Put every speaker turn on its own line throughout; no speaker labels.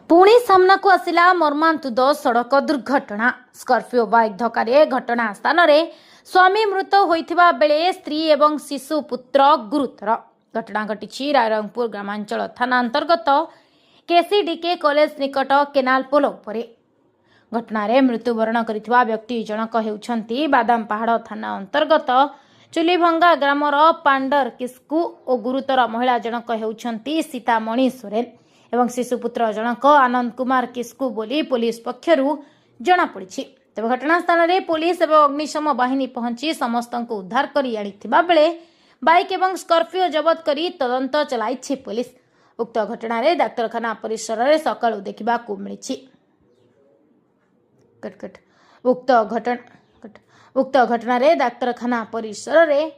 पुणी सामनाकू आसिला मर्मान्तुद सड़क दुर्घटना। स्कॉर्पियो बाइक धक्का घटना स्थान रे स्वामी मृत होइथिबा बेले स्त्री एवं शिशु पुत्र गुरुतर। घटना घटी रायरंगपुर ग्रामांचल थाना अंतर्गत केसीडीके कॉलेज निकट केनाल पोल उपरे। घटना रे मृत्युवरण करिथिबा व्यक्ति जनक हेउछंती बादाम पहाड़ थाना अंतर्गत चुलीभंगा ग्रामर पांडर किस्कू और गुरुतर महिला जनक हेउछंती सीतामणि सोरेन एवं शिशुपुत्र जनक आनंद कुमार किस्कू बोली पुलिस पक्षरु जना पड़ी। तेज घटनास्थल में पुलिस और अग्निशम बाहिनी पहुंची समस्त को उद्धार करी आनिथिबा बेले बाइक एवं स्कॉर्पियो जबत करी तदंत चलाई पुलिस। उक्त घटना रे डाक्तरखाना परिसर में सकाळु देखिबाकू मिली। उक्त घटना रे डाक्तरखाना परिसर में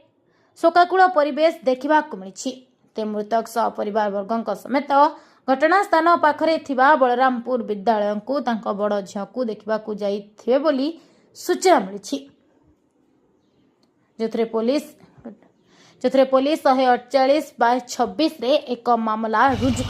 शोकाकूल परिवेश देखिबाकू मिली। ते मृतक सह परिवार वर्गों समेत घटनास्थान पाखरे थिबा बलरामपुर विद्यालय को तांको बड़ झियो को देखिबाकू जाइथिबे बोली सूचना मिली। जोथरे पुलिस 148/26 रे एक मामला रुजु